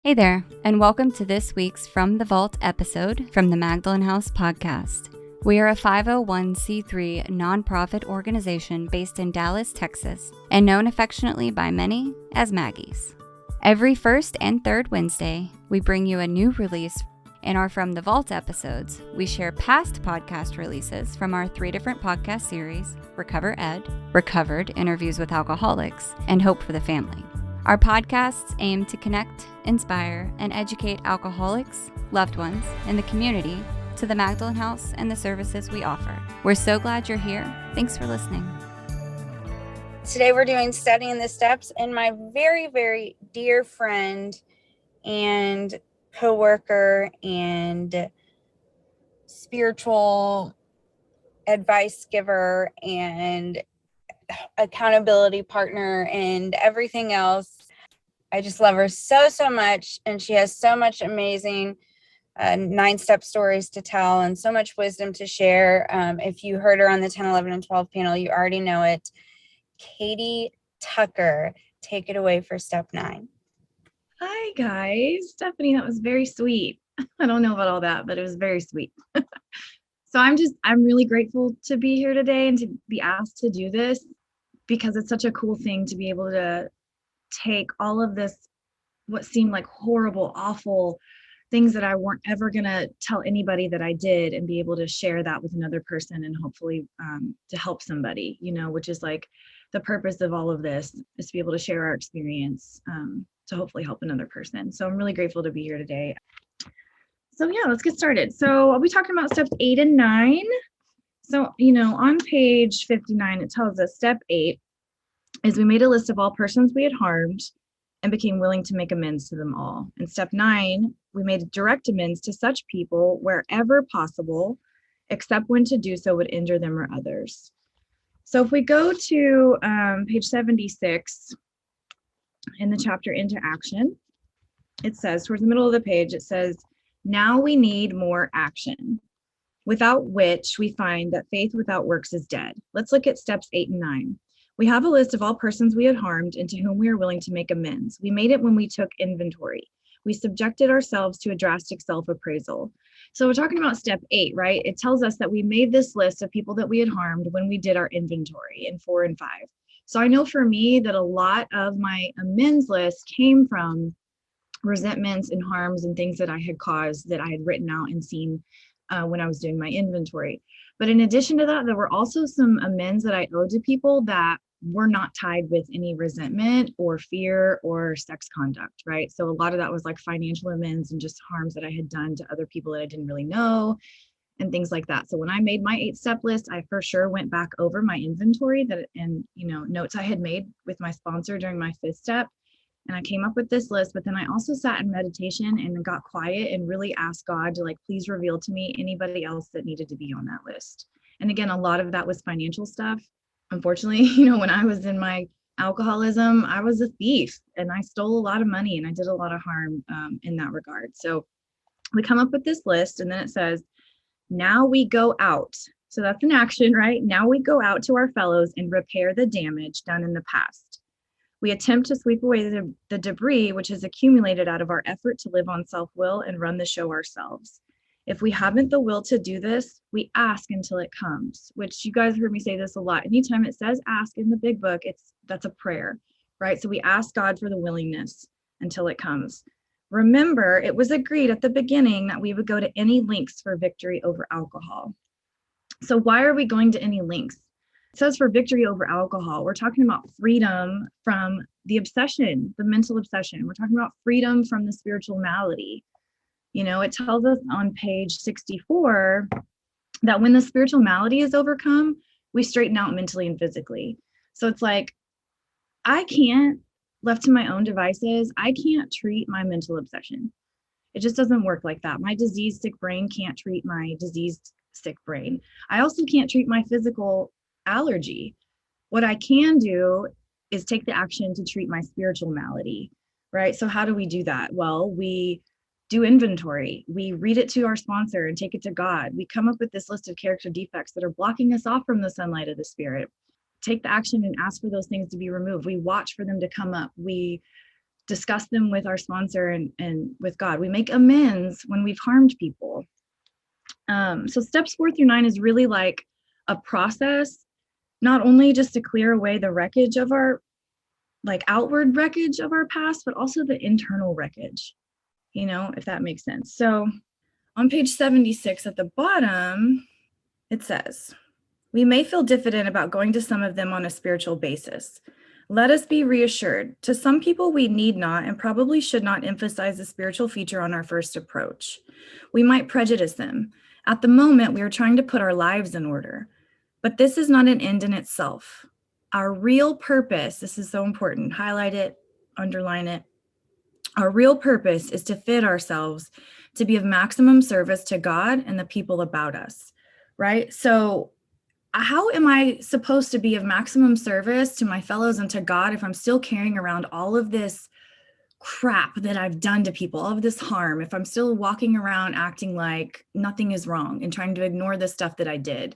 Hey there, and welcome to this week's From the Vault episode from the Magdalen House podcast. We are a 501c3 nonprofit organization based in Dallas, Texas, and known affectionately by many as Maggies. Every first and third Wednesday, we bring you a new release. In our From the Vault episodes, we share past podcast releases from our 3 different podcast series, RecoverED, Recovered Interviews with Alcoholics, and Hope for the Family. Our podcasts aim to connect, inspire, and educate alcoholics, loved ones, and the community to the Magdalen House and the services we offer. We're so glad you're here. Thanks for listening. Today we're doing Studying the Steps, and my very, very dear friend and coworker and spiritual advice giver and accountability partner and everything else. I just love her so much, and she has so much amazing 9-step stories to tell and so much wisdom to share. If you heard her on the 10, 11, and 12 panel, you already know it. Kady Tucker, take it away for step 9. Hi guys, Stephanie, that was very sweet. I don't know about all that, but it was very sweet. So I'm really grateful to be here today and to be asked to do this, because it's such a cool thing to be able to take all of this, what seemed like horrible, awful things that I weren't ever going to tell anybody that I did, and be able to share that with another person and hopefully to help somebody, which is like the purpose of all of this, is to be able to share our experience to hopefully help another person. So I'm really grateful to be here today. So yeah, let's get started. So I'll be talking about steps 8 and 9. So, on page 59, it tells us step 8 is we made a list of all persons we had harmed and became willing to make amends to them all. And step 9, we made direct amends to such people wherever possible, except when to do so would injure them or others. So if we go to page 76 in the chapter Into Action, it says, towards the middle of the page, it says, now we need more action, without which we find that faith without works is dead. Let's look at steps 8 and 9. We have a list of all persons we had harmed and to whom we are willing to make amends. We made it when we took inventory. We subjected ourselves to a drastic self-appraisal. So we're talking about step 8, right? It tells us that we made this list of people that we had harmed when we did our inventory in 4 and 5. So I know for me that a lot of my amends list came from resentments and harms and things that I had caused that I had written out and seen when I was doing my inventory. But in addition to that, there were also some amends that I owed to people that were not tied with any resentment or fear or sex conduct, right? So a lot of that was like financial amends and just harms that I had done to other people that I didn't really know and things like that. So when I made my 8-step list, I for sure went back over my inventory and notes I had made with my sponsor during my 5th step. And I came up with this list, but then I also sat in meditation and got quiet and really asked God to please reveal to me anybody else that needed to be on that list. And again, a lot of that was financial stuff. Unfortunately, when I was in my alcoholism, I was a thief and I stole a lot of money and I did a lot of harm in that regard. So we come up with this list, and then it says, now we go out. So that's an action, right? Now we go out to our fellows and repair the damage done in the past. We attempt to sweep away the debris which has accumulated out of our effort to live on self-will and run the show ourselves. If we haven't the will to do this, we ask until it comes, which you guys heard me say this a lot. Anytime it says ask in the big book, that's a prayer, right? So we ask God for the willingness until it comes. Remember, it was agreed at the beginning that we would go to any lengths for victory over alcohol. So why are we going to any lengths? It says for victory over alcohol. We're talking about freedom from the obsession, the mental obsession. We're talking about freedom from the spiritual malady. It tells us on page 64 that when the spiritual malady is overcome, we straighten out mentally and physically. So it's like, I can't, left to my own devices, I can't treat my mental obsession. It just doesn't work like that. My diseased, sick brain can't treat my diseased, sick brain. I also can't treat my physical allergy. What I can do is take the action to treat my spiritual malady, right? So how do we do that? Well, we do inventory. We read it to our sponsor and take it to God. We come up with this list of character defects that are blocking us off from the sunlight of the Spirit. Take the action and ask for those things to be removed. We watch for them to come up. We discuss them with our sponsor and with God. We make amends when we've harmed people. So steps 4 through 9 is really like a process, not only just to clear away the wreckage of our, like outward wreckage of our past, but also the internal wreckage, if that makes sense. So on page 76 at the bottom, it says, we may feel diffident about going to some of them on a spiritual basis. Let us be reassured. To some people, we need not and probably should not emphasize the spiritual feature on our first approach. We might prejudice them. At the moment, we are trying to put our lives in order. But this is not an end in itself. Our real purpose, this is so important, highlight it, underline it. Our real purpose is to fit ourselves to be of maximum service to God and the people about us, right? So how am I supposed to be of maximum service to my fellows and to God if I'm still carrying around all of this crap that I've done to people, all of this harm, if I'm still walking around acting like nothing is wrong and trying to ignore the stuff that I did?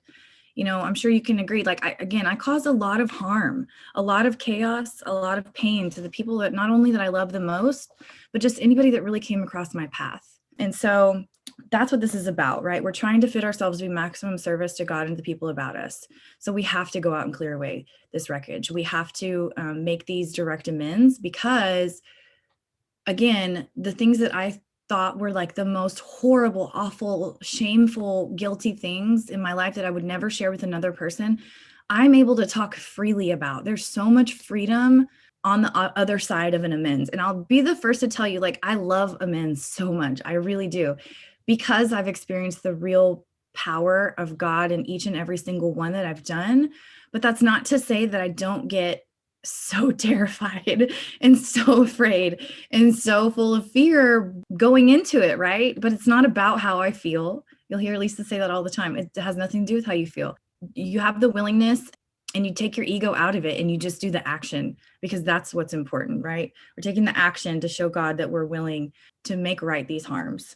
I'm sure you can agree, like, I caused a lot of harm, a lot of chaos, a lot of pain to the people that not only that I love the most, but just anybody that really came across my path. And so that's what this is about, right? We're trying to fit ourselves to be maximum service to God and the people about us. So we have to go out and clear away this wreckage. We have to make these direct amends because, again, the things that I thought were like the most horrible, awful, shameful, guilty things in my life that I would never share with another person, I'm able to talk freely about. There's so much freedom on the other side of an amends. And I'll be the first to tell you, like, I love amends so much. I really do, because I've experienced the real power of God in each and every single one that I've done. But that's not to say that I don't get so terrified and so afraid and so full of fear going into it, right? But it's not about how I feel. You'll hear Lisa say that all the time. It has nothing to do with how you feel. You have the willingness and you take your ego out of it and you just do the action, because that's what's important, right? We're taking the action to show God that we're willing to make right these harms.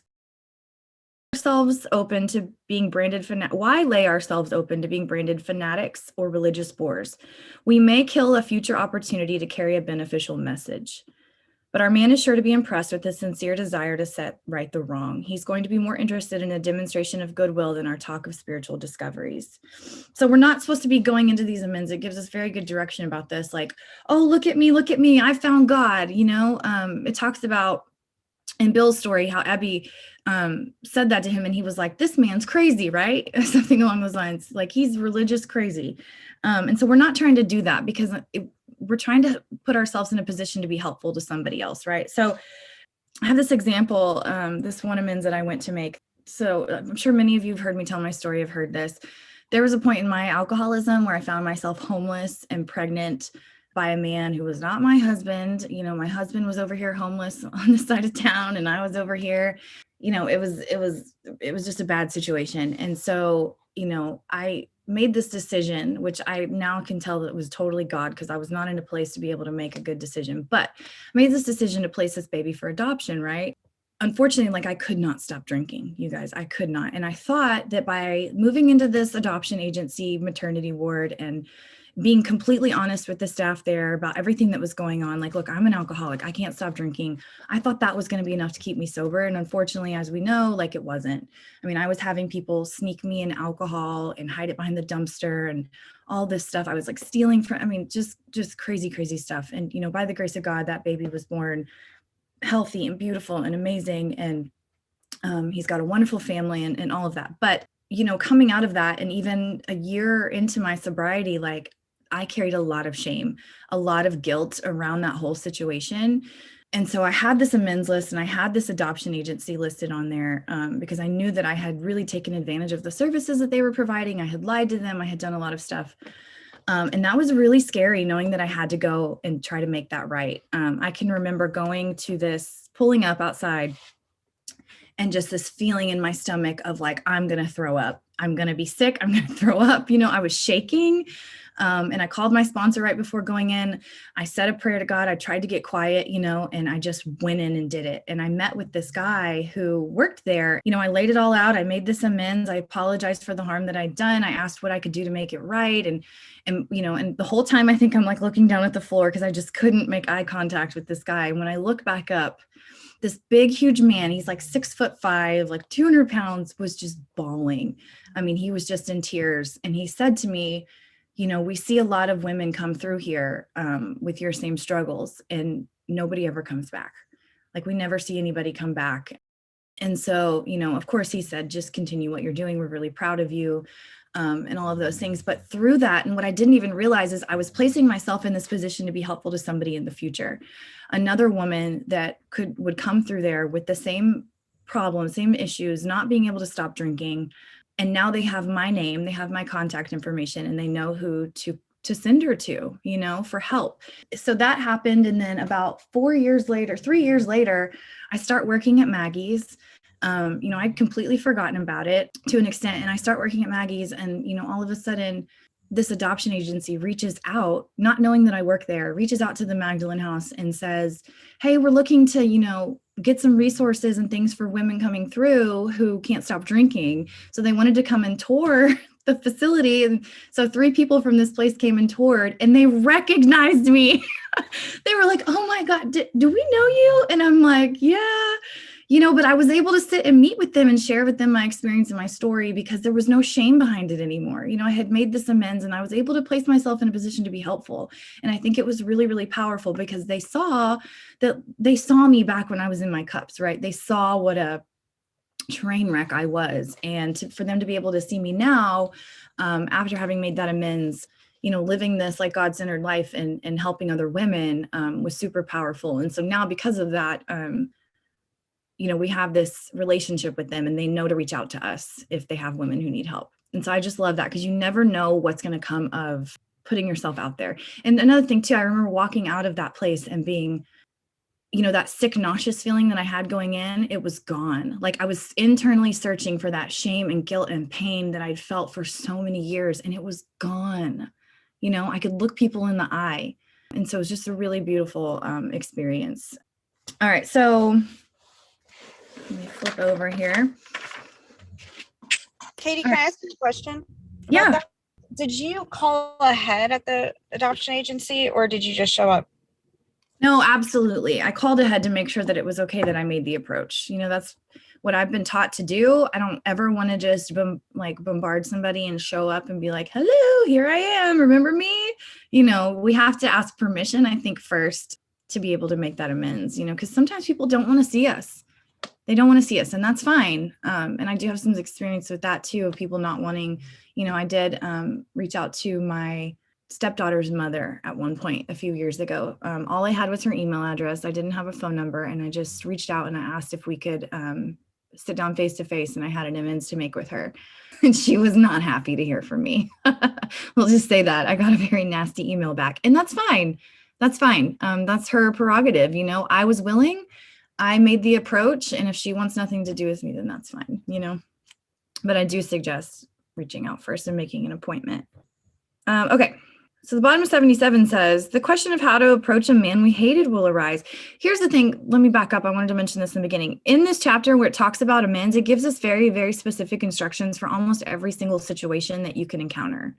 Ourselves open to being branded why lay ourselves open to being branded fanatics or religious bores? We may kill a future opportunity to carry a beneficial message, but our man is sure to be impressed with the sincere desire to set right the wrong. He's going to be more interested in a demonstration of goodwill than our talk of spiritual discoveries. So we're not supposed to be going into these amends. It gives us very good direction about this, like, oh, look at me, I found God. It talks about in Bill's story how Abby said that to him and he was like, this man's crazy, right? Something along those lines, like he's religious crazy. And so we're not trying to do that, because we're trying to put ourselves in a position to be helpful to somebody else, right? So I have this example, this one amends that I went to make. So I'm sure many of you have heard me tell my story, have heard this. There was a point in my alcoholism where I found myself homeless and pregnant by a man who was not my husband. My husband was over here homeless on the side of town and I was over here. It was just a bad situation. And so, I made this decision, which I now can tell that it was totally God, because I was not in a place to be able to make a good decision, but I made this decision to place this baby for adoption, right? Unfortunately, I could not stop drinking, you guys, I could not. And I thought that by moving into this adoption agency maternity ward and being completely honest with the staff there about everything that was going on, like, look, I'm an alcoholic, I can't stop drinking. I thought that was going to be enough to keep me sober. And unfortunately, as we know, it wasn't. I mean, I was having people sneak me in alcohol and hide it behind the dumpster and all this stuff. I was stealing from, just crazy, crazy stuff. And, by the grace of God, that baby was born healthy and beautiful and amazing. And he's got a wonderful family and all of that. But, coming out of that, and even a year into my sobriety, I carried a lot of shame, a lot of guilt around that whole situation. And so I had this amends list and I had this adoption agency listed on there because I knew that I had really taken advantage of the services that they were providing. I had lied to them. I had done a lot of stuff. And that was really scary, knowing that I had to go and try to make that right. I can remember going to this, pulling up outside, and just this feeling in my stomach of I'm going to throw up. I'm going to be sick. I'm going to throw up. I was shaking. And I called my sponsor right before going in. I said a prayer to God. I tried to get quiet, and I just went in and did it. And I met with this guy who worked there. I laid it all out. I made this amends. I apologized for the harm that I'd done. I asked what I could do to make it right. And the whole time I think I'm like looking down at the floor because I just couldn't make eye contact with this guy. And when I look back up, this big, huge man, he's like 6'5", like 200 pounds, was just bawling. I mean, he was just in tears. And he said to me, we see a lot of women come through here with your same struggles, and nobody ever comes back. Like, we never see anybody come back. And so, of course, he said, just continue what you're doing. We're really proud of you, and all of those things. But through that, and what I didn't even realize is I was placing myself in this position to be helpful to somebody in the future. Another woman that would come through there with the same problems, same issues, not being able to stop drinking. And now they have my name, they have my contact information, and they know who to send her to, for help. So that happened. And then about 3 years later, I start working at Maggie's. I'd completely forgotten about it to an extent. And I start working at Maggie's, and, all of a sudden this adoption agency reaches out, not knowing that I work there, reaches out to the Magdalen House and says, hey, we're looking to, get some resources and things for women coming through who can't stop drinking. So they wanted to come and tour the facility. And so 3 people from this place came and toured, and they recognized me. They were like, oh my God, do we know you? And I'm like, yeah, but I was able to sit and meet with them and share with them my experience and my story because there was no shame behind it anymore. I had made this amends, and I was able to place myself in a position to be helpful. And I think it was really, really powerful because they saw me back when I was in my cups, right? They saw what a train wreck I was. And for them to be able to see me now, after having made that amends, living this like God-centered life and helping other women was super powerful. And so now because of that, we have this relationship with them, and they know to reach out to us if they have women who need help. And so I just love that because you never know what's going to come of putting yourself out there. And another thing too, I remember walking out of that place and being, that sick, nauseous feeling that I had going in, it was gone. Like, I was internally searching for that shame and guilt and pain that I'd felt for so many years, and it was gone. I could look people in the eye. And so it was just a really beautiful experience. All right. So let me flip over here. Kady, can I ask you a question? Yeah. Did you call ahead at the adoption agency, or did you just show up? No, absolutely. I called ahead to make sure that it was okay that I made the approach. That's what I've been taught to do. I don't ever want to just bombard somebody and show up and be like, hello, here I am. Remember me? We have to ask permission, I think, first to be able to make that amends, because sometimes people don't want to see us. They don't want to see us, and that's fine. And I do have some experience with that too, of people not wanting, I did reach out to my stepdaughter's mother at one point a few years ago. All I had was her email address. I didn't have a phone number, and I just reached out and I asked if we could sit down face to face, and I had an amends to make with her. And she was not happy to hear from me. We'll just say that. I got a very nasty email back, and that's fine. That's fine. That's her prerogative. I was willing. I made the approach, and if she wants nothing to do with me, then that's fine, but I do suggest reaching out first and making an appointment. Okay. So the bottom of 77 says, the question of how to approach a man we hated will arise. Here's the thing. Let me back up. I wanted to mention this in the beginning. In this chapter where it talks about amends, it gives us very, very specific instructions for almost every single situation that you can encounter.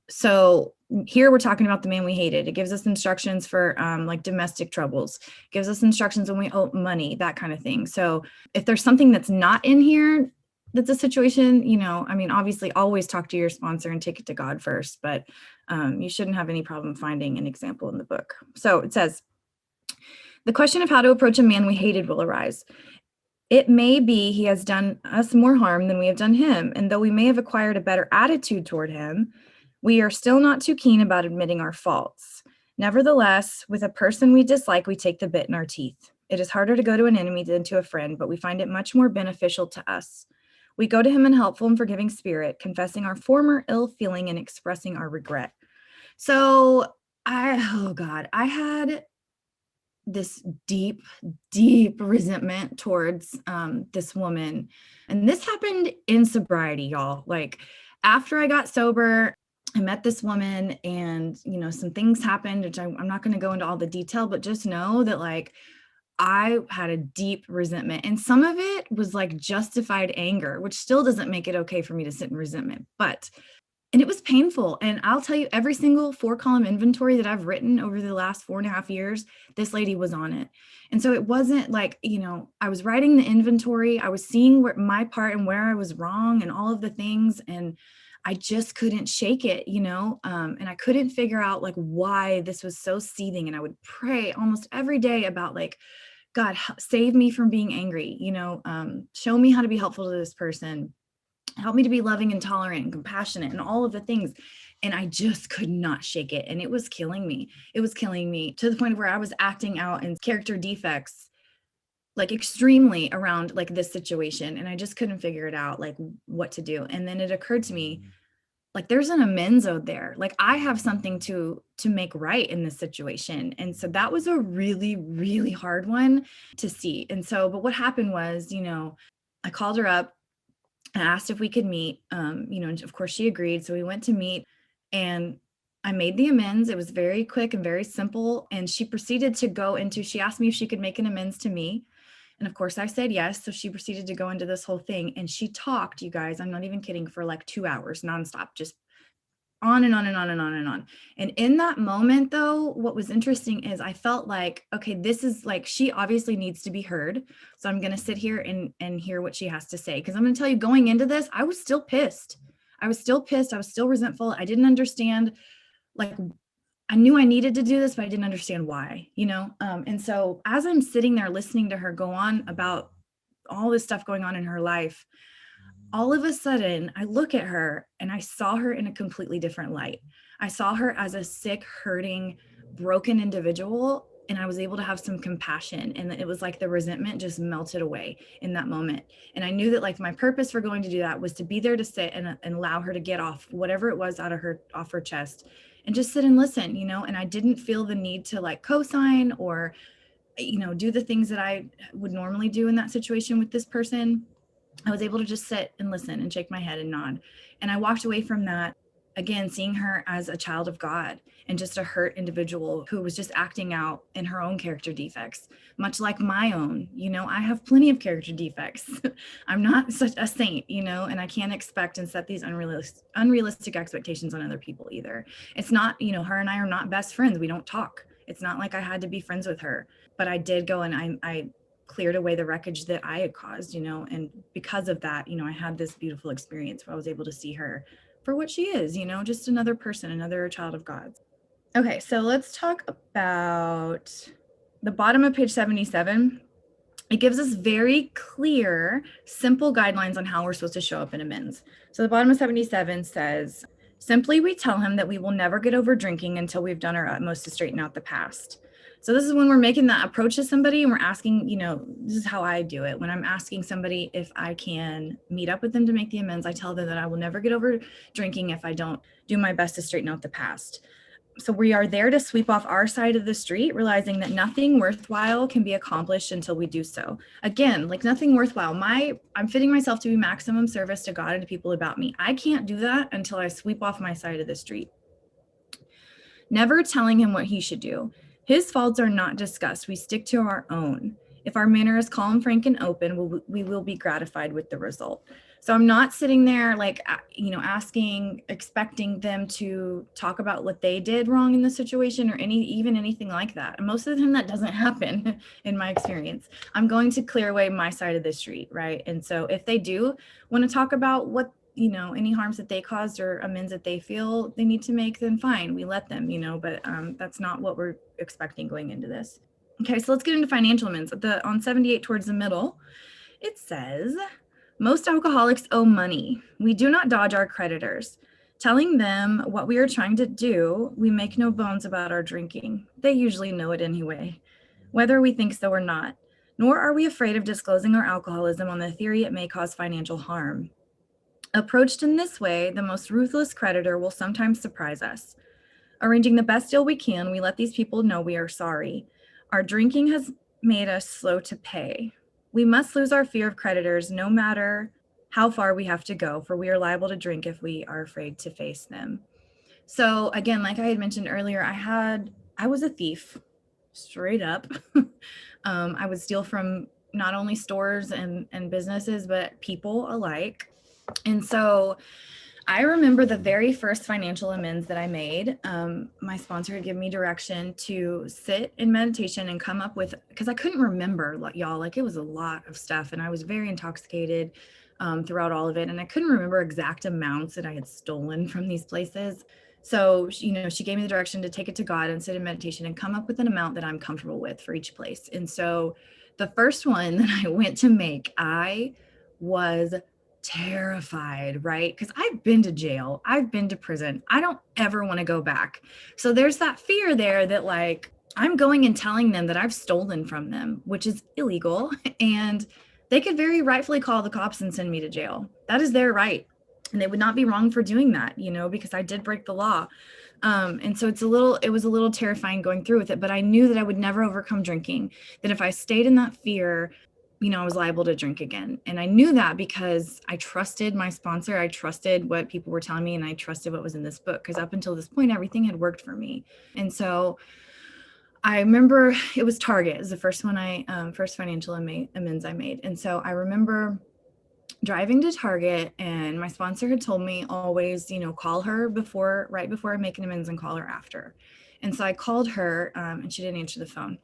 So here we're talking about the man we hated. It gives us instructions for like domestic troubles, gives us instructions when we owe money, that kind of thing. So if there's something that's not in here, that's a situation, obviously always talk to your sponsor and take it to God first, but you shouldn't have any problem finding an example in the book. So it says, the question of how to approach a man we hated will arise. It may be he has done us more harm than we have done him, and though we may have acquired a better attitude toward him, we are still not too keen about admitting our faults. Nevertheless, with a person we dislike, we take the bit in our teeth. It is harder to go to an enemy than to a friend, but we find it much more beneficial to us. We go to him in helpful and forgiving spirit, confessing our former ill feeling and expressing our regret. So I had this deep, deep resentment towards this woman. And this happened in sobriety, y'all. Like after I got sober, I met this woman and, some things happened, which I'm not going to go into all the detail, but just know that like I had a deep resentment, and some of it was like justified anger, which still doesn't make it okay for me to sit in resentment, and it was painful. And I'll tell you, every single 4-column inventory that I've written over the last 4.5 years, this lady was on it. And so it wasn't like, I was writing the inventory, I was seeing where my part and where I was wrong and all of the things. And I just couldn't shake it, and I couldn't figure out like why this was so seething. And I would pray almost every day about like, God, save me from being angry, show me how to be helpful to this person, help me to be loving and tolerant and compassionate and all of the things. And I just could not shake it. And it was killing me. It was killing me to the point where I was acting out in character defects, like extremely around like this situation. And I just couldn't figure it out, like what to do. And then it occurred to me, like there's an amends owed there. Like I have something to make right in this situation. And so that was a really, really hard one to see. And so, but what happened was, I called her up. I asked if we could meet, and of course she agreed. So we went to meet and I made the amends. It was very quick and very simple. And she proceeded to she asked me if she could make an amends to me. And of course I said yes. So she proceeded to go into this whole thing. And she talked, you guys, I'm not even kidding, for like 2 hours nonstop, just on and on and on and on and on. And in that moment though, what was interesting is I felt like, okay, this is like, she obviously needs to be heard. So I'm going to sit here and hear what she has to say. Cause I'm going to tell you, going into this, I was still pissed. I was still resentful. I didn't understand, like, I knew I needed to do this, but I didn't understand why, And so as I'm sitting there listening to her go on about all this stuff going on in her life, all of a sudden I look at her and I saw her in a completely different light. I saw her as a sick, hurting, broken individual. And I was able to have some compassion. And it was like the resentment just melted away in that moment. And I knew that like my purpose for going to do that was to be there to sit and allow her to get off whatever it was off her chest and just sit and listen, and I didn't feel the need to like co-sign or, do the things that I would normally do in that situation with this person. I was able to just sit and listen and shake my head and nod. And I walked away from that, again, seeing her as a child of God and just a hurt individual who was just acting out in her own character defects, much like my own. I have plenty of character defects. I'm not such a saint, and I can't expect and set these unrealistic expectations on other people either. It's not, her and I are not best friends. We don't talk. It's not like I had to be friends with her, but I did go and I cleared away the wreckage that I had caused, and because of that, I had this beautiful experience where I was able to see her for what she is, just another person, another child of God. Okay, so let's talk about the bottom of page 77. It gives us very clear, simple guidelines on how we're supposed to show up in amends. So the bottom of 77 says, simply we tell him that we will never get over drinking until we've done our utmost to straighten out the past. So this is when we're making that approach to somebody and we're asking, this is how I do it. When I'm asking somebody if I can meet up with them to make the amends, I tell them that I will never get over drinking if I don't do my best to straighten out the past. So we are there to sweep off our side of the street, realizing that nothing worthwhile can be accomplished until we do so. Again, like nothing worthwhile. I'm fitting myself to be maximum service to God and to people about me. I can't do that until I sweep off my side of the street. Never telling him what he should do. His faults are not discussed. We stick to our own. If our manner is calm, frank, and open, we will be gratified with the result. So I'm not sitting there like, expecting them to talk about what they did wrong in the situation or even anything like that. And most of the time that doesn't happen in my experience. I'm going to clear away my side of the street, right? And so if they do want to talk about what, any harms that they caused or amends that they feel they need to make, then fine, we let them, but that's not what we're expecting going into this. Okay, so let's get into financial amends. On 78 towards the middle, it says, most alcoholics owe money. We do not dodge our creditors. Telling them what we are trying to do, we make no bones about our drinking. They usually know it anyway, whether we think so or not. Nor are we afraid of disclosing our alcoholism on the theory it may cause financial harm. Approached in this way, the most ruthless creditor will sometimes surprise us. Arranging the best deal we can, we let these people know we are sorry. Our drinking has made us slow to pay. We must lose our fear of creditors no matter how far we have to go, for we are liable to drink if we are afraid to face them. So again, like I had mentioned earlier, I was a thief, straight up. I would steal from not only stores and businesses, but people alike. And so I remember the very first financial amends that I made. My sponsor had given me direction to sit in meditation and come up with, because I couldn't remember, y'all, like it was a lot of stuff, and I was very intoxicated throughout all of it, and I couldn't remember exact amounts that I had stolen from these places. So, she gave me the direction to take it to God and sit in meditation and come up with an amount that I'm comfortable with for each place. And so the first one that I went to make, I was terrified, right? Because I've been to jail, I've been to prison. I don't ever want to go back. So there's that fear there that like, I'm going and telling them that I've stolen from them, which is illegal. And they could very rightfully call the cops and send me to jail. That is their right. And they would not be wrong for doing that, because I did break the law. And so it was a little terrifying going through with it, but I knew that I would never overcome drinking, that if I stayed in that fear, I was liable to drink again. And I knew that because I trusted my sponsor. I trusted what people were telling me, and I trusted what was in this book, because up until this point, everything had worked for me. And so I remember it was Target. It was the first one first financial amends I made. And so I remember driving to Target, and my sponsor had told me always, call her right before I make an amends and call her after. And so I called her and she didn't answer the phone.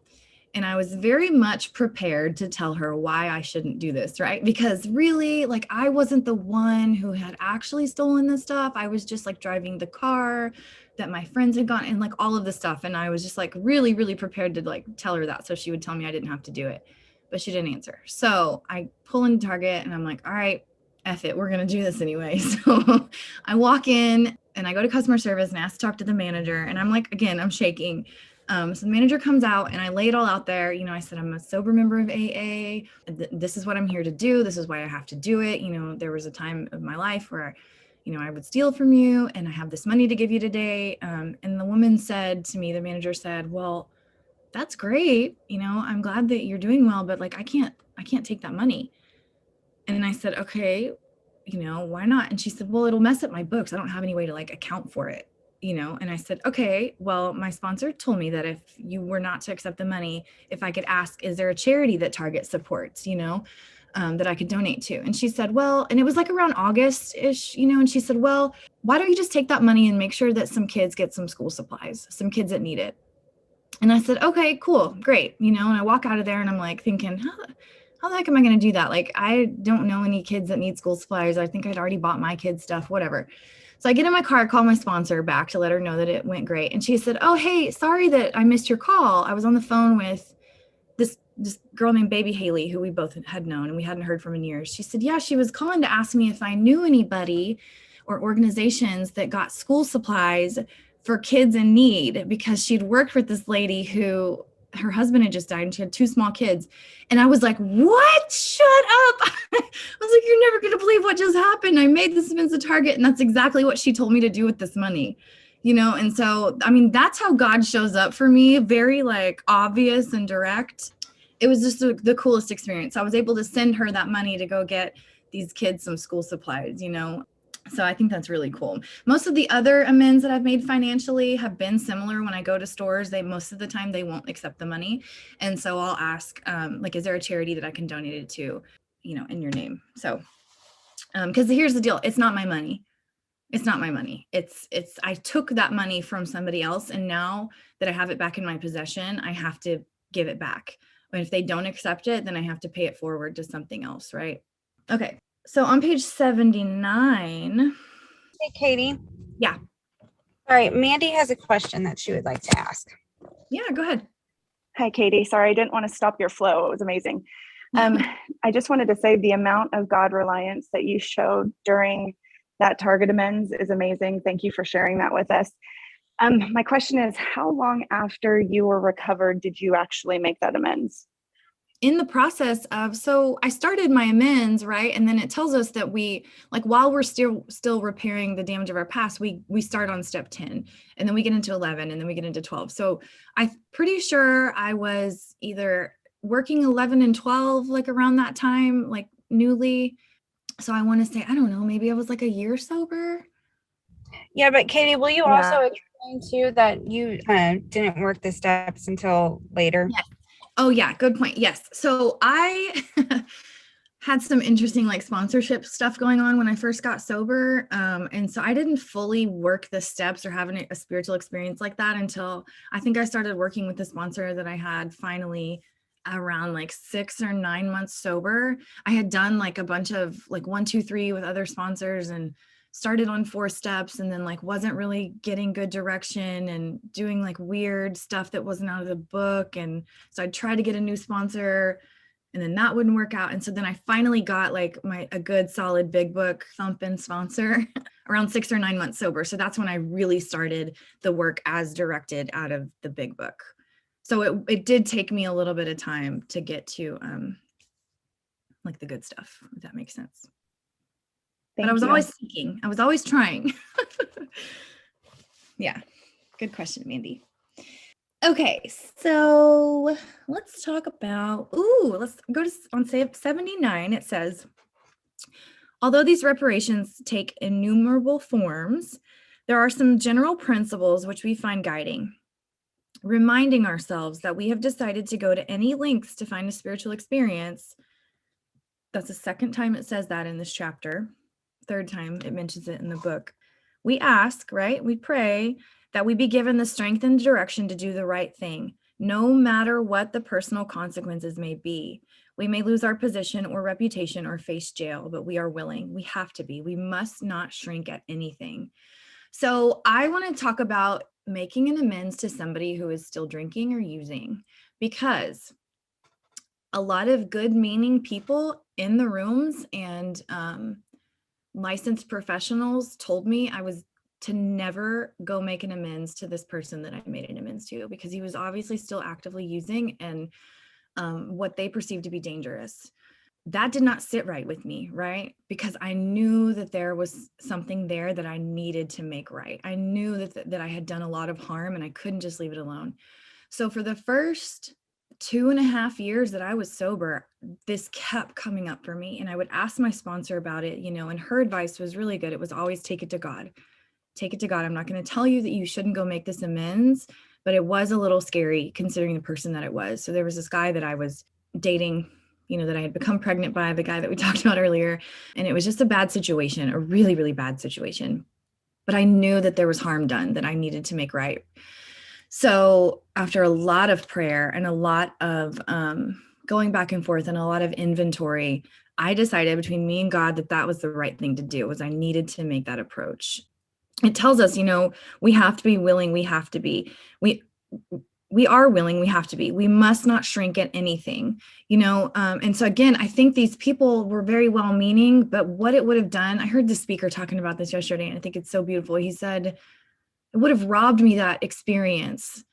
And I was very much prepared to tell her why I shouldn't do this, right? Because really, like, I wasn't the one who had actually stolen this stuff. I was just like driving the car that my friends had gotten, and like all of this stuff. And I was just like really, really prepared to like tell her that, so she would tell me I didn't have to do it. But she didn't answer. So I pull into Target and I'm like, all right, F it, we're going to do this anyway. So I walk in and I go to customer service and ask to talk to the manager. And I'm like, again, I'm shaking. So the manager comes out and I lay it all out there. I said, I'm a sober member of AA. This is what I'm here to do. This is why I have to do it. There was a time of my life where, I would steal from you and I have this money to give you today. And the woman said to me, the manager said, well, that's great. I'm glad that you're doing well, but like, I can't take that money. And I said, okay, why not? And she said, well, it'll mess up my books. I don't have any way to like account for it, And I said, okay, well, my sponsor told me that if you were not to accept the money, if I could ask, is there a charity that Target supports, that I could donate to? And she said, well, and it was like around August-ish, and she said, well, why don't you just take that money and make sure that some kids get some school supplies, some kids that need it? And I said, okay, cool, great. And I walk out of there and I'm like thinking, how the heck am I going to do that? Like, I don't know any kids that need school supplies. I think I'd already bought my kids stuff, whatever. So I get in my car, call my sponsor back to let her know that it went great. And she said, oh, hey, sorry that I missed your call. I was on the phone with this girl named Baby Haley, who we both had known and we hadn't heard from in years. She said, yeah, she was calling to ask me if I knew anybody or organizations that got school supplies for kids in need, because she'd worked with this lady who her husband had just died and she had 2 small kids. And I was like, what? Shut up. I was like, you're never going to believe what just happened. I made this amends to Target, and that's exactly what she told me to do with this money, And so, I mean, that's how God shows up for me. Very like obvious and direct. It was just the coolest experience. I was able to send her that money to go get these kids some school supplies, So I think that's really cool. Most of the other amends that I've made financially have been similar. When I go to stores, most of the time they won't accept the money. And so I'll ask, like, is there a charity that I can donate it to, in your name? So, because here's the deal. It's not my money. It's not my money. I took that money from somebody else. And now that I have it back in my possession, I have to give it back. And if they don't accept it, then I have to pay it forward to something else. Right. Okay. So on page 79. Hey, Kady. Yeah. All right. Mandy has a question that she would like to ask. Yeah, go ahead. Hi, Kady. Sorry, I didn't want to stop your flow. It was amazing. I just wanted to say the amount of God reliance that you showed during that Target amends is amazing. Thank you for sharing that with us. My question is, how long after you were recovered did you actually make that amends? in the process of, so I started my amends, right? And then it tells us that we, like, while we're still repairing the damage of our past, we start on step 10, and then we get into 11, and then we get into 12. So I'm pretty sure I was either working 11 and 12, like around that time, like newly. So I want to say, I don't know, maybe I was like a year sober. Yeah, but Kady, will you Yeah. also explain too that you didn't work the steps until later? Yes. Oh yeah, good point. Yes. So I had some interesting like sponsorship stuff going on when I first got sober. And so I didn't fully work the steps or have a spiritual experience like that until I think I started working with the sponsor that I had finally around like 6 or 9 months sober. I had done like a bunch of like 1, 2, 3 with other sponsors and started on 4 steps, and then like wasn't really getting good direction and doing like weird stuff that wasn't out of the book. And so I tried to get a new sponsor, and then that wouldn't work out. And so then I finally got like a good solid big book thumping sponsor around 6 or 9 months sober. So that's when I really started the work as directed out of the big book. So it did take me a little bit of time to get to like the good stuff, if that makes sense. But I was always seeking. I was always trying. Yeah. Good question, Mandy. Okay. So let's talk about, let's go to on 79. It says, although these reparations take innumerable forms, there are some general principles which we find guiding. Reminding ourselves that we have decided to go to any lengths to find a spiritual experience. That's the second time it says that in this chapter. Third time it mentions it in the book. We ask, right? We pray that we be given the strength and direction to do the right thing, no matter what the personal consequences may be. We may lose our position or reputation or face jail, but we are willing. We have to be. We must not shrink at anything. So I want to talk about making an amends to somebody who is still drinking or using, because a lot of good meaning people in the rooms and licensed professionals told me I was to never go make an amends to this person that I made an amends to, because he was obviously still actively using and what they perceived to be dangerous. That did not sit right with me, right? Because I knew that there was something there that I needed to make right. I knew that I had done a lot of harm and I couldn't just leave it alone. So for the first 2.5 years that I was sober, this kept coming up for me. And I would ask my sponsor about it, and her advice was really good. It was always take it to God. Take it to God. I'm not going to tell you that you shouldn't go make this amends, but it was a little scary considering the person that it was. So there was this guy that I was dating, that I had become pregnant by, the guy that we talked about earlier. And it was just a bad situation, a really, really bad situation. But I knew that there was harm done that I needed to make right. So after a lot of prayer and a lot of going back and forth and a lot of inventory, I decided between me and God that was the right thing to do, was I needed to make that approach. It tells us, we have to be willing. We have to be. We are willing. We have to be. We must not shrink at anything, and so again, I think these people were very well-meaning, but what it would have done, I heard the speaker talking about this yesterday, and I think it's so beautiful. He said, it would have robbed me that experience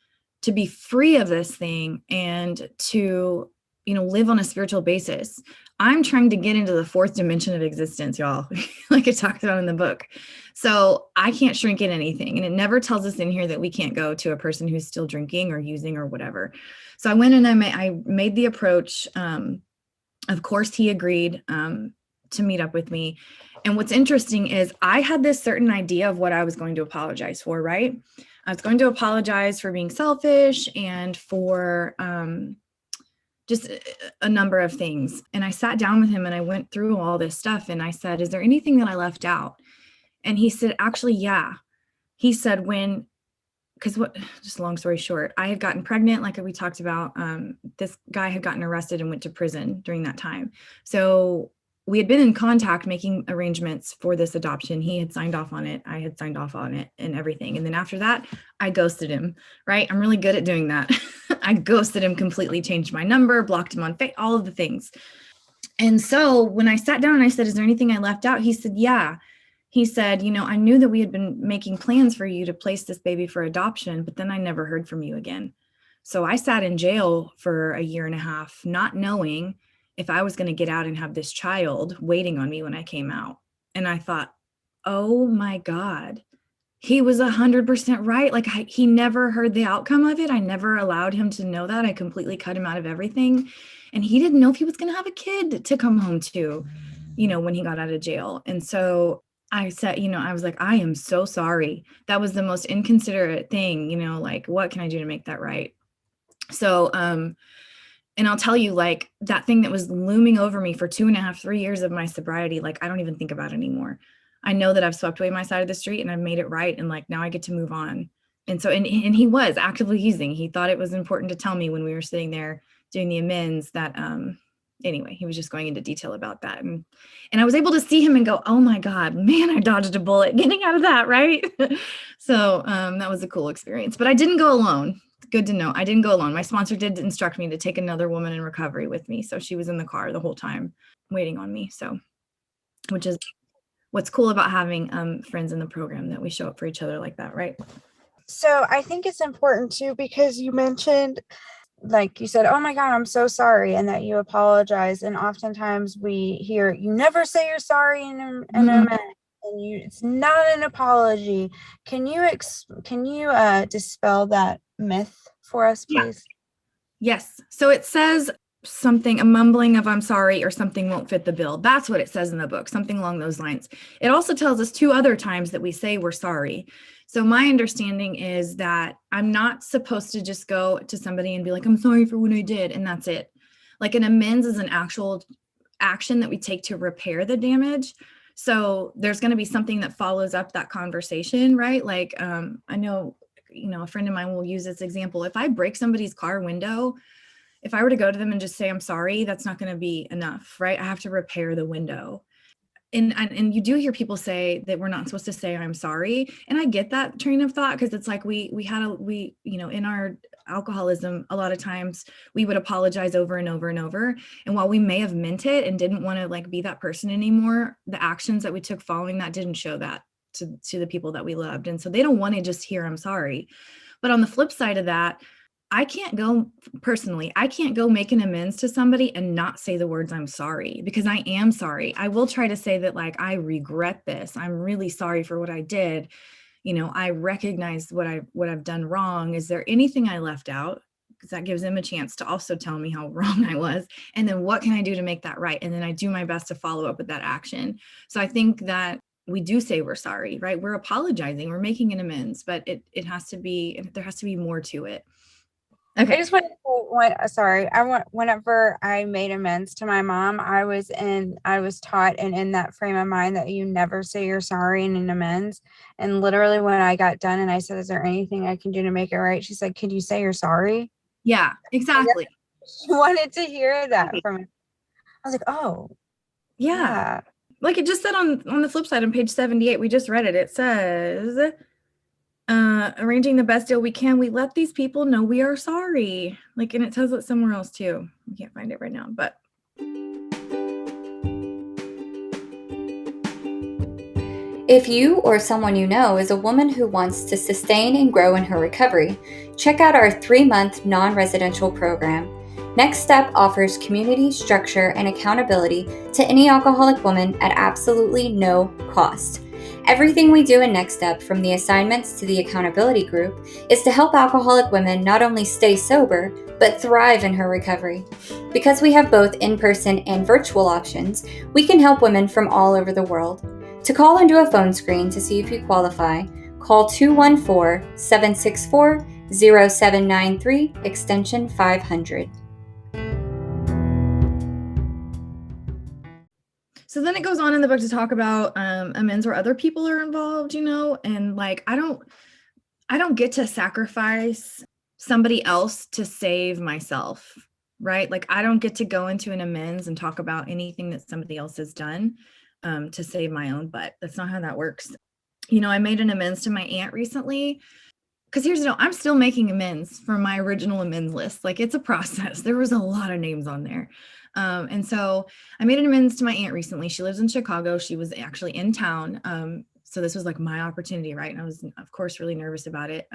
to be free of this thing and to, live on a spiritual basis. I'm trying to get into the 4th dimension of existence, y'all, like it talks about in the book. So I can't shrink at anything. And it never tells us in here that we can't go to a person who's still drinking or using or whatever. So I went and I made the approach. Of course, he agreed to meet up with me. And what's interesting is I had this certain idea of what I was going to apologize for, right? I was going to apologize for being selfish and for just a number of things. And I sat down with him and I went through all this stuff. And I said, is there anything that I left out? And he said, actually, yeah. He said, just long story short, I had gotten pregnant, like we talked about. This guy had gotten arrested and went to prison during that time. So we had been in contact making arrangements for this adoption. He had signed off on it. I had signed off on it and everything. And then after that, I ghosted him, right? I'm really good at doing that. I ghosted him completely, changed my number, blocked him on Facebook, all of the things. And so when I sat down and I said, is there anything I left out? He said, yeah. He said, I knew that we had been making plans for you to place this baby for adoption, but then I never heard from you again. So I sat in jail for a year and a half, not knowing if I was going to get out and have this child waiting on me when I came out. And I thought, oh my God, he was 100% right. Like he never heard the outcome of it. I never allowed him to know that. I completely cut him out of everything. And he didn't know if he was going to have a kid to come home to, when he got out of jail. And so I said, I was like, I am so sorry. That was the most inconsiderate thing, like, what can I do to make that right? So, and I'll tell you, like, that thing that was looming over me for 2.5, 3 years of my sobriety, like, I don't even think about it anymore. I know that I've swept away my side of the street and I've made it right. And like, now I get to move on. And so, and he was actively using, he thought it was important to tell me when we were sitting there doing the amends that, anyway, he was just going into detail about that. And I was able to see him and go, oh my God, man, I dodged a bullet getting out of that. Right. So, that was a cool experience, but I didn't go alone. Good to know. I didn't go alone. My sponsor did instruct me to take another woman in recovery with me. So she was in the car the whole time waiting on me. So, which is what's cool about having friends in the program, that we show up for each other like that, right? So I think it's important too, because you mentioned, like you said, oh my God, I'm so sorry, and that you apologize. And oftentimes we hear, you never say you're sorry in an amend, and it's not an apology. Can you dispel that myth for us, please? Yes. So it says something, a mumbling of I'm sorry or something won't fit the bill. That's what it says in the book, something along those lines. It also tells us 2 other times that we say we're sorry. So my understanding is that I'm not supposed to just go to somebody and be like, I'm sorry for what I did, and that's it. Like, an amends is an actual action that we take to repair the damage. So there's going to be something that follows up that conversation, right? Like, I know, a friend of mine will use this example. If I break somebody's car window, if I were to go to them and just say, I'm sorry, that's not going to be enough, right? I have to repair the window. And you do hear people say that we're not supposed to say I'm sorry. And I get that train of thought, because it's like we in our alcoholism, a lot of times we would apologize over and over and over. And while we may have meant it and didn't want to like be that person anymore, the actions that we took following that didn't show that to the people that we loved. And so they don't want to just hear I'm sorry. But on the flip side of that, I can't go make an amends to somebody and not say the words I'm sorry, because I am sorry. I will try to say that, like, I regret this. I'm really sorry for what I did. I recognize what I've done wrong. Is there anything I left out? Because that gives them a chance to also tell me how wrong I was. And then what can I do to make that right? And then I do my best to follow up with that action. So I think that we do say we're sorry, right? We're apologizing, we're making an amends, but there has to be more to it. Okay. I just whenever I made amends to my mom, I was taught and in that frame of mind that you never say you're sorry in an amends. And literally when I got done and I said, is there anything I can do to make it right? She said, could you say you're sorry? Yeah, exactly. She wanted to hear that from me. I was like, oh, yeah. Like it just said on the flip side on page 78, we just read it. It says, arranging the best deal we can, we let these people know we are sorry. Like, and it says it somewhere else too. I can't find it right now, but. If you or someone you know is a woman who wants to sustain and grow in her recovery, check out our 3-month non-residential program. Next Step offers community, structure, and accountability to any alcoholic woman at absolutely no cost. Everything we do in Next Step, from the assignments to the accountability group, is to help alcoholic women not only stay sober, but thrive in her recovery. Because we have both in-person and virtual options, we can help women from all over the world. To call and do a phone screen to see if you qualify, call 214-764-0793, extension 500. So then it goes on in the book to talk about amends where other people are involved, and like, I don't get to sacrifice somebody else to save myself, right? Like, I don't get to go into an amends and talk about anything that somebody else has done to save my own butt. That's not how that works. I made an amends to my aunt recently, because here's the deal, I'm still making amends from my original amends list. Like, it's a process. There was a lot of names on there. And so I made an amends to my aunt recently. She lives in Chicago. She was actually in town So this was like my opportunity, right? And I was, of course, really nervous about it.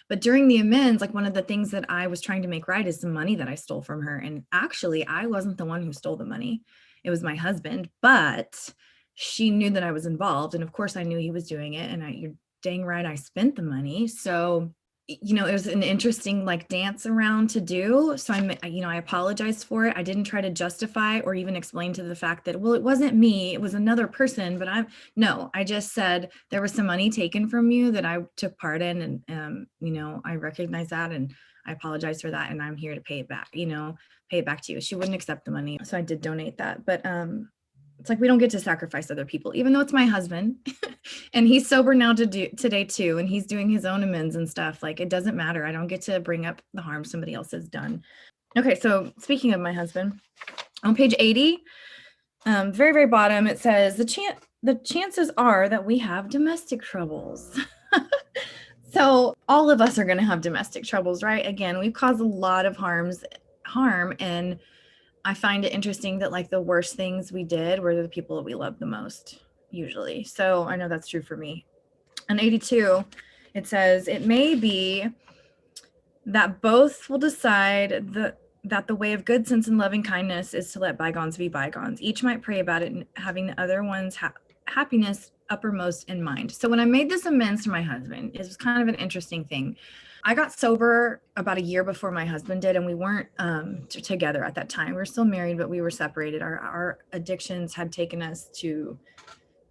But during the amends, like one of the things that I was trying to make right is the money that I stole from her. And actually, I wasn't the one who stole the money. It was my husband, but she knew that I was involved. And of course, I knew he was doing it. And you're dang right, I spent the money. So, you know, it was an interesting like dance around to do. So I apologized for it. I didn't try to justify or even explain to the fact that, well, it wasn't me, it was another person, but I just said there was some money taken from you that I took part in. And, I recognize that and I apologize for that. And I'm here to pay it back to you. She wouldn't accept the money. So I did donate that. But, it's like we don't get to sacrifice other people, even though it's my husband and he's sober now today too. And he's doing his own amends and stuff. Like, it doesn't matter. I don't get to bring up the harm somebody else has done. Okay. So speaking of my husband, on page 80, very, very bottom, it says the chances are that we have domestic troubles. So all of us are going to have domestic troubles, right? Again, we've caused a lot of harm, and I find it interesting that like the worst things we did were the people that we loved the most, usually. So I know that's true for me. On 82, it says, it may be that both will decide that the way of good sense and loving kindness is to let bygones be bygones. Each might pray about it and having the other one's happiness uppermost in mind. So when I made this amends to my husband, it was kind of an interesting thing. I got sober about a year before my husband did, and we weren't together at that time. We were still married, but we were separated. Our addictions had taken us to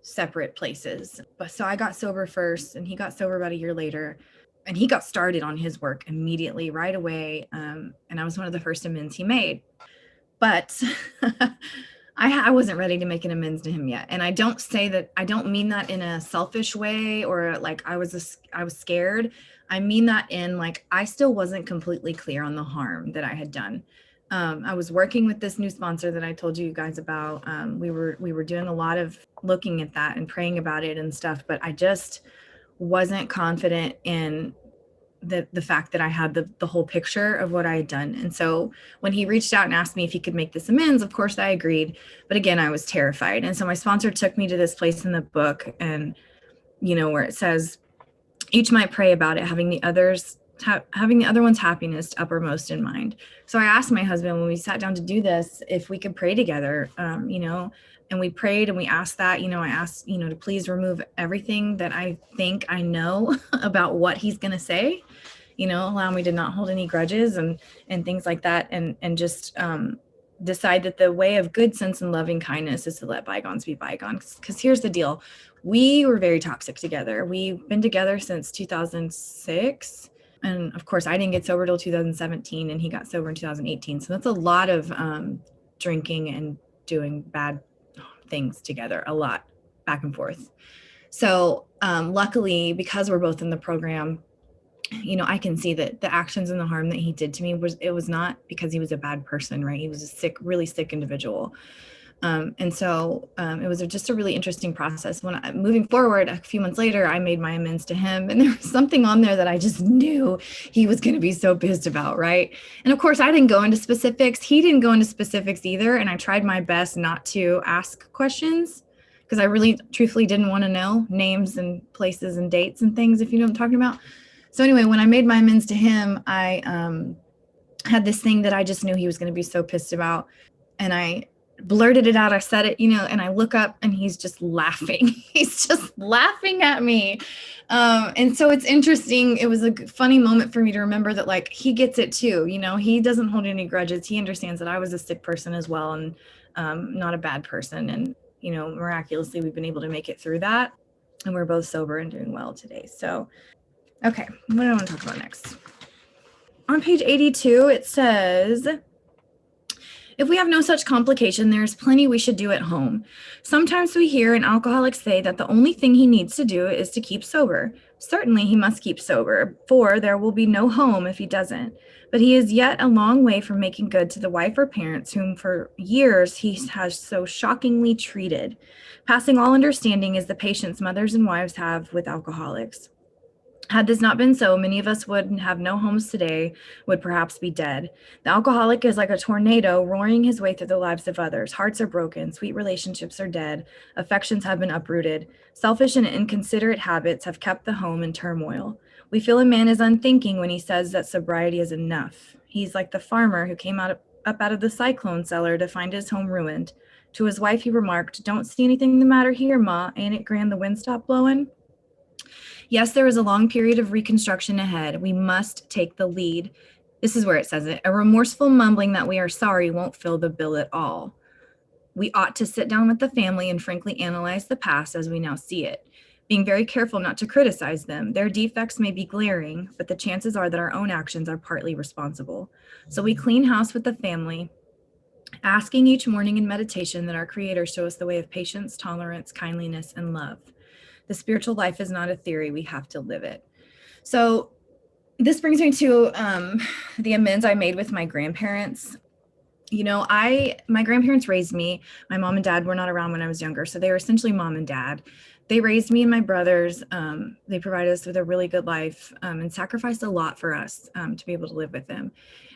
separate places. But so I got sober first, and he got sober about a year later, and he got started on his work immediately, right away. And I was one of the first amends he made. But I wasn't ready to make an amends to him yet. And I don't mean that in a selfish way or like I was scared. I mean that in like, I still wasn't completely clear on the harm that I had done. I was working with this new sponsor that I told you guys about. We were doing a lot of looking at that and praying about it and stuff, but I just wasn't confident in the fact that I had the whole picture of what I had done. And so when he reached out and asked me if he could make this amends, of course I agreed. But again, I was terrified. And so my sponsor took me to this place in the book and, where it says, each might pray about it, having the other one's happiness uppermost in mind. So I asked my husband when we sat down to do this, if we could pray together, and we prayed and we asked that, I asked, to please remove everything that I think I know about what he's going to say, allow me to not hold any grudges and things like that. And just decide that the way of good sense and loving kindness is to let bygones be bygones. Because here's the deal. We were very toxic together. We've been together since 2006. And of course, I didn't get sober till 2017 and he got sober in 2018. So that's a lot of drinking and doing bad things together, a lot back and forth. So luckily, because we're both in the program, I can see that the actions and the harm that he did to me was not because he was a bad person, right? He was a really sick individual. And so it was just a really interesting process. Moving forward, a few months later, I made my amends to him, and there was something on there that I just knew he was going to be so pissed about, right? And of course, I didn't go into specifics. He didn't go into specifics either, and I tried my best not to ask questions because I really, truthfully, didn't want to know names and places and dates and things, if you know what I'm talking about. So anyway, when I made my amends to him, I had this thing that I just knew he was going to be so pissed about, and I blurted it out. I said it, and I look up and he's just laughing. He's just laughing at me. And so it's interesting. It was a funny moment for me to remember that like, he gets it too. He doesn't hold any grudges. He understands that I was a sick person as well. And not a bad person. And, miraculously, we've been able to make it through that. And we're both sober and doing well today. So, okay. What do I want to talk about next? On page 82, it says, if we have no such complication, there's plenty we should do at home. Sometimes we hear an alcoholic say that the only thing he needs to do is to keep sober. Certainly he must keep sober, for there will be no home if he doesn't. But he is yet a long way from making good to the wife or parents whom for years he has so shockingly treated. Passing all understanding is the patience mothers and wives have with alcoholics. Had this not been so, many of us would have no homes today, would perhaps be dead. The alcoholic is like a tornado roaring his way through the lives of others. Hearts are broken, sweet relationships are dead, affections have been uprooted. Selfish and inconsiderate habits have kept the home in turmoil. We feel a man is unthinking when he says that sobriety is enough. He's like the farmer who came up out of the cyclone cellar to find his home ruined. To his wife he remarked, "Don't see anything the matter here, Ma. Ain't it grand the wind stopped blowing?" Yes, there is a long period of reconstruction ahead. We must take the lead. This is where it says it. A remorseful mumbling that we are sorry won't fill the bill at all. We ought to sit down with the family and frankly analyze the past as we now see it, being very careful not to criticize them. Their defects may be glaring, but the chances are that our own actions are partly responsible. So we clean house with the family, asking each morning in meditation that our Creator show us the way of patience, tolerance, kindliness, and love. The spiritual life is not a theory. We have to live it. So this brings me to the amends I made with my grandparents. You know, my grandparents raised me. My mom and dad were not around when I was younger, so they were essentially mom and dad. They raised me and my brothers. They provided us with a really good life and sacrificed a lot for us to be able to live with them.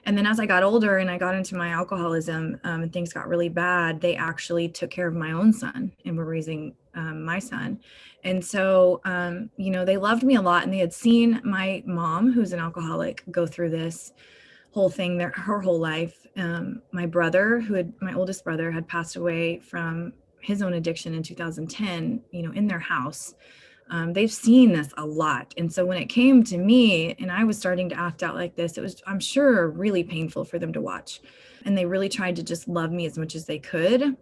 And then as I got older and I got into my alcoholism and things got really bad, they actually took care of my own son and were raising my son. And so, you know, they loved me a lot, and they had seen my mom, who's an alcoholic, go through this whole thing her whole life. My brother, my oldest brother, had passed away from his own addiction in 2010, you know, in their house. They've seen this a lot. And so when it came to me and I was starting to act out like this, it was, I'm sure, really painful for them to watch. And they really tried to just love me as much as they could.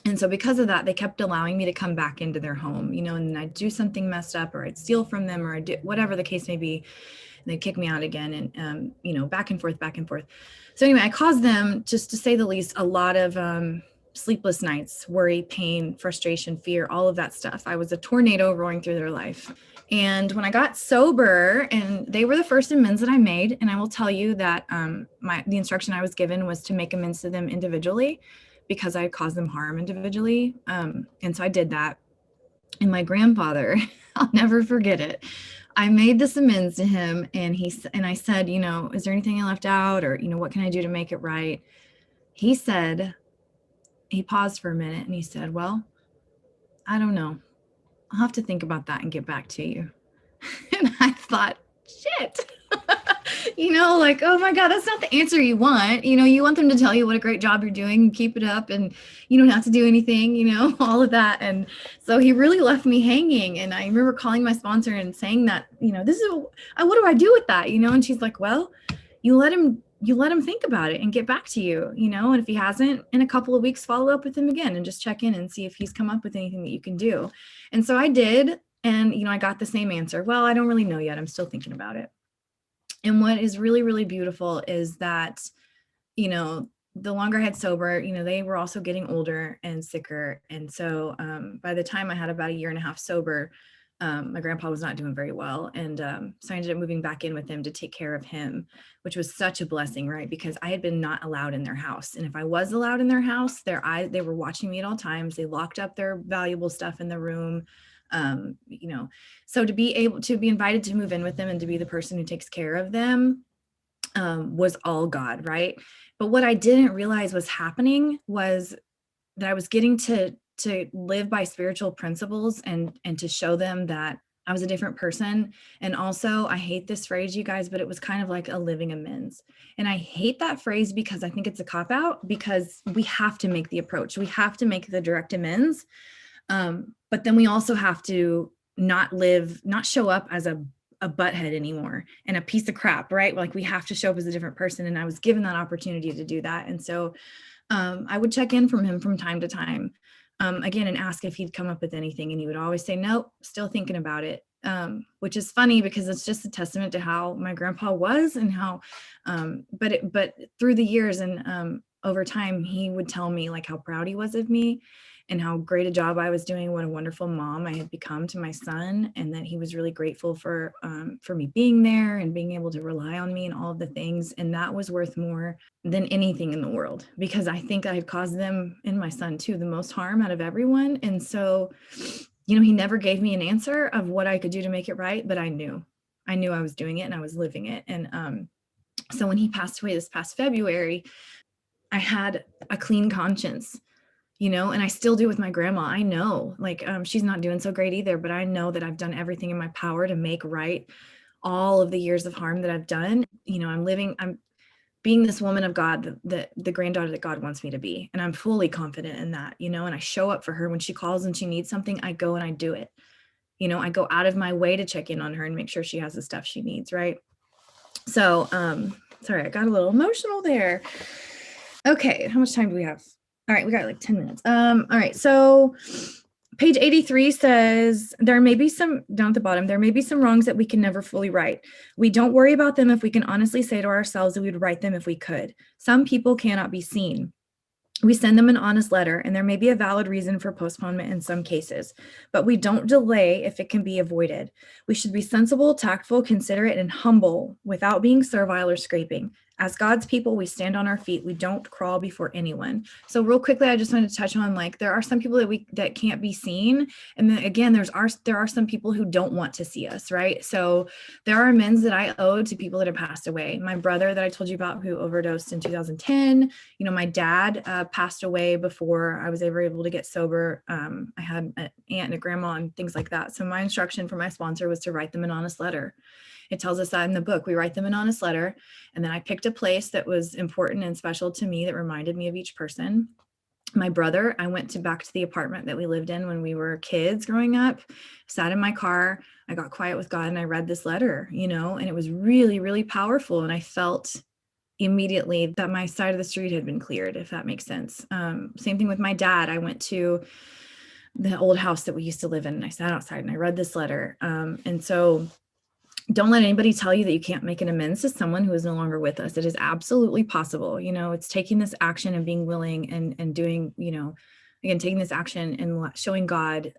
And so because of that, they kept allowing me to come back into their home, you know, and I'd do something messed up, or I'd steal from them, or I'd do whatever the case may be. And they'd kick me out again, and, you know, back and forth. So anyway, I caused them, just to say the least, a lot of sleepless nights, worry, pain, frustration, fear, all of that stuff. I was a tornado roaring through their life. And when I got sober, and they were the first amends that I made, and I will tell you that the instruction I was given was to make amends to them individually, because I had caused them harm individually. And so I did that. And my grandfather, I'll never forget it. I made this amends to him, and I said, you know, is there anything I left out, or, you know, what can I do to make it right? He paused for a minute and he said, well, I don't know. I'll have to think about that and get back to you. And I thought, shit. You know, like, oh my God, that's not the answer you want. You know, you want them to tell you what a great job you're doing and keep it up, and you don't have to do anything, you know, all of that. And so he really left me hanging. And I remember calling my sponsor and saying that, you know, what do I do with that? You know, and she's like, well, you let him think about it and get back to you, you know, and if he hasn't, in a couple of weeks, follow up with him again and just check in and see if he's come up with anything that you can do. And so I did. And, you know, I got the same answer. Well, I don't really know yet. I'm still thinking about it. And what is really, really beautiful is that, you know, the longer I had sober, you know, they were also getting older and sicker. And so by the time I had about a year and a half sober, my grandpa was not doing very well. And so I ended up moving back in with him to take care of him, which was such a blessing, right? Because I had been not allowed in their house. And if I was allowed in their house, they were watching me at all times. They locked up their valuable stuff in the room. You know, so to be able to be invited to move in with them and to be the person who takes care of them was all God, right? But what I didn't realize was happening was that I was getting to live by spiritual principles and to show them that I was a different person. And also, I hate this phrase, you guys, but it was kind of like a living amends. And I hate that phrase because I think it's a cop-out, because we have to make the approach. We have to make the direct amends. But then we also have to not show up as a butthead anymore and a piece of crap, right? Like, we have to show up as a different person. And I was given that opportunity to do that. And so I would check in from him from time to time, again, and ask if he'd come up with anything. And he would always say, nope, still thinking about it. Which is funny because it's just a testament to how my grandpa was and how, but through the years and over time, he would tell me like how proud he was of me and how great a job I was doing, what a wonderful mom I had become to my son, and that he was really grateful for me being there and being able to rely on me and all of the things. And that was worth more than anything in the world, because I think I had caused them and my son too the most harm out of everyone. And so, you know, he never gave me an answer of what I could do to make it right, but I knew. I knew I was doing it and I was living it. And so when he passed away this past February, I had a clean conscience, and I still do with my grandma. I know, like, she's not doing so great either, but I know that I've done everything in my power to make right all of the years of harm that I've done. I'm being this woman of God, the granddaughter that God wants me to be. And I'm fully confident in that, and I show up for her when she calls and she needs something. I go and I do it. I go out of my way to check in on her and make sure she has the stuff she needs. Right. So, sorry, I got a little emotional there. Okay. How much time do we have? All right. We got like 10 minutes. All right. So page 83 says, there may be some, down at the bottom, there may be some wrongs that we can never fully right. We don't worry about them if we can honestly say to ourselves that we would right them if we could. Some people cannot be seen. We send them an honest letter, and there may be a valid reason for postponement in some cases, but we don't delay if it can be avoided. We should be sensible, tactful, considerate, and humble without being servile or scraping. As God's people, we stand on our feet. We don't crawl before anyone. So real quickly, I just wanted to touch on, like, there are some people that can't be seen. And then again, there are some people who don't want to see us, right? So there are amends that I owe to people that have passed away. My brother that I told you about, who overdosed in 2010, my dad passed away before I was ever able to get sober. I had an aunt and a grandma and things like that. So my instruction for my sponsor was to write them an honest letter. It tells us that in the book. We write them an honest letter. And then I picked a place that was important and special to me that reminded me of each person. My brother, I went back to the apartment that we lived in when we were kids growing up, sat in my car, I got quiet with God, and I read this letter, and it was really, really powerful. And I felt immediately that my side of the street had been cleared, if that makes sense. Same thing with my dad. I went to the old house that we used to live in, and I sat outside and I read this letter. And so don't let anybody tell you that you can't make an amends to someone who is no longer with us. It is absolutely possible. It's taking this action and being willing and doing, again, taking this action and showing God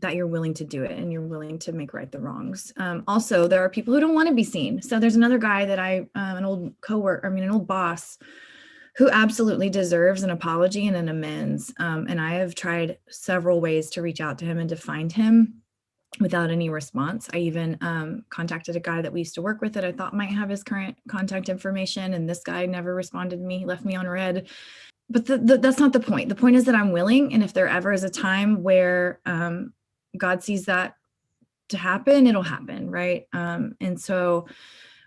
that you're willing to do it and you're willing to make right the wrongs. Also, there are people who don't want to be seen. So there's another guy that an old boss who absolutely deserves an apology and an amends. And I have tried several ways to reach out to him and to find him without any response. I even contacted a guy that we used to work with that I thought might have his current contact information, and this guy never responded to me, left me on red. But that's not the point. The point is that I'm willing, and if there ever is a time where God sees that to happen, it'll happen, right? And so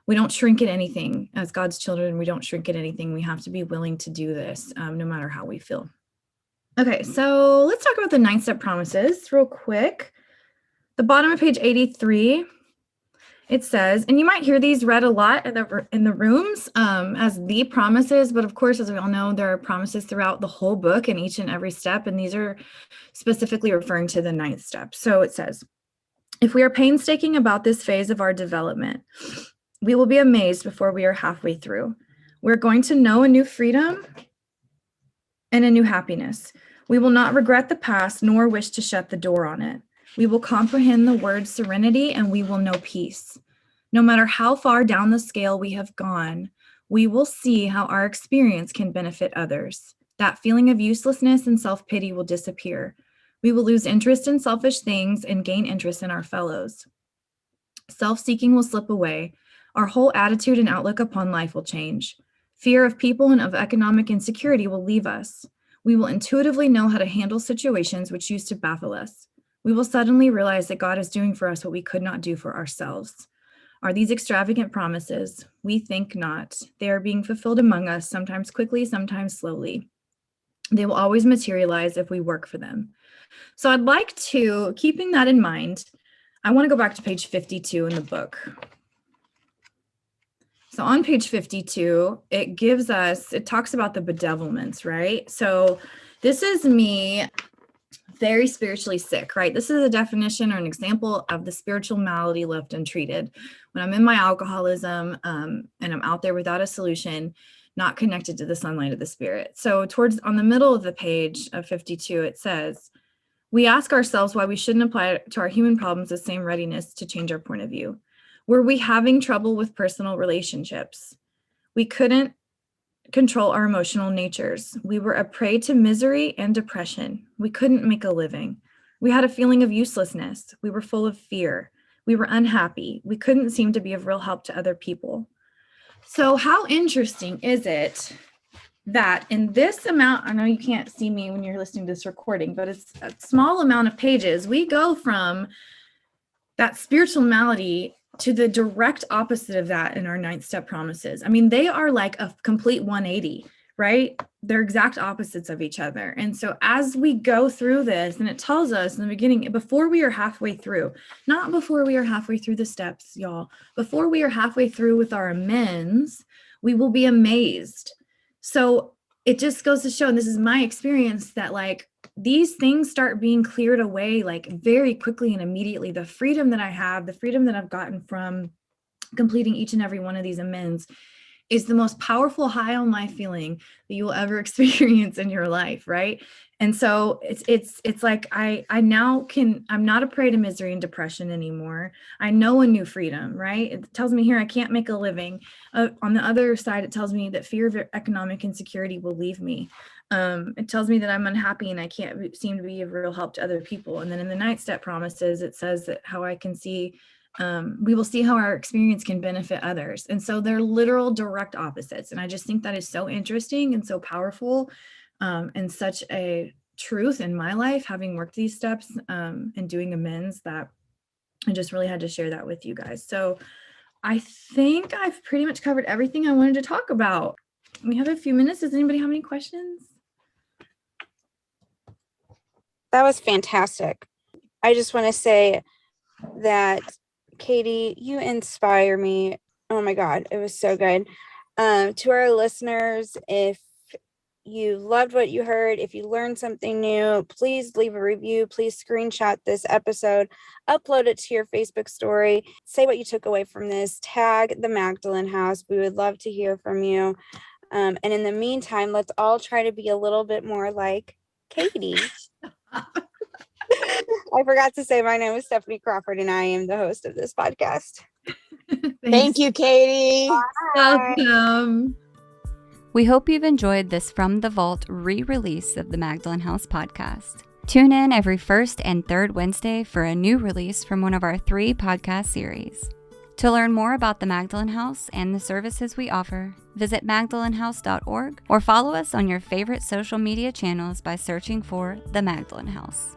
we don't shrink at anything. As God's children, we don't shrink at anything. We have to be willing to do this, no matter how we feel. Okay, so let's talk about the 9-step promises real quick. The bottom of page 83, it says, and you might hear these read a lot in the rooms as the promises, but of course, as we all know, there are promises throughout the whole book and each and every step, and these are specifically referring to the 9th step. So it says, if we are painstaking about this phase of our development, we will be amazed before we are halfway through. We're going to know a new freedom and a new happiness. We will not regret the past nor wish to shut the door on it. We will comprehend the word serenity, and we will know peace. No matter how far down the scale we have gone, we will see how our experience can benefit others. That feeling of uselessness and self-pity will disappear. We will lose interest in selfish things and gain interest in our fellows. Self-seeking will slip away. Our whole attitude and outlook upon life will change. Fear of people and of economic insecurity will leave us. We will intuitively know how to handle situations which used to baffle us. We will suddenly realize that God is doing for us what we could not do for ourselves. Are these extravagant promises? We think not. They are being fulfilled among us, sometimes quickly, sometimes slowly. They will always materialize if we work for them. So I'd like to, keeping that in mind, I want to go back to page 52 in the book. So on page 52, it talks about the bedevilments, right? So this is me very spiritually sick, right? This is a definition or an example of the spiritual malady left untreated. When I'm in my alcoholism and I'm out there without a solution, not connected to the sunlight of the spirit. So on the middle of the page of 52, it says, we ask ourselves why we shouldn't apply to our human problems the same readiness to change our point of view. Were we having trouble with personal relationships? We couldn't control our emotional natures. We were a prey to misery and depression. We couldn't make a living. We had a feeling of uselessness. We were full of fear. We were unhappy. We couldn't seem to be of real help to other people. So how interesting is it that in this amount, I know you can't see me when you're listening to this recording, but it's a small amount of pages, we go from that spiritual malady to the direct opposite of that in our 9th step promises. I mean, they are like a complete 180, right? They're exact opposites of each other. And so as we go through this, and it tells us in the beginning, before we are halfway through, not before we are halfway through the steps, y'all, before we are halfway through with our amends, we will be amazed. So it just goes to show, and this is my experience, that like these things start being cleared away like very quickly and immediately. The freedom that I have, the freedom that I've gotten from completing each and every one of these amends is the most powerful high on life feeling that you will ever experience in your life, right? And so it's like I now I'm not a prey to misery and depression anymore. I know a new freedom, right? It tells me here I can't make a living. On the other side, it tells me that fear of economic insecurity will leave me. It tells me that I'm unhappy and I can't seem to be of real help to other people. And then in the 9th step promises, it says that how I can see, we will see how our experience can benefit others. And so they're literal direct opposites. And I just think that is so interesting and so powerful, and such a truth in my life, having worked these steps and doing amends, that I just really had to share that with you guys. So I think I've pretty much covered everything I wanted to talk about. We have a few minutes. Does anybody have any questions? That was fantastic. I just want to say that, Kady, you inspire me. Oh my God, it was so good. To our listeners, if you loved what you heard, if you learned something new, please leave a review. Please screenshot this episode, upload it to your Facebook story, say what you took away from this, tag the Magdalen House. We would love to hear from you. And in the meantime, let's all try to be a little bit more like Kady. I forgot to say my name is Stephanie Crawford and I am the host of this podcast. Thank you, Kady. Welcome. We hope you've enjoyed this From the Vault re-release of the Magdalen House podcast. Tune in every first and third Wednesday for a new release from one of our 3 podcast series. To learn more about the Magdalen House and the services we offer, visit magdalenhouse.org or follow us on your favorite social media channels by searching for the Magdalen House.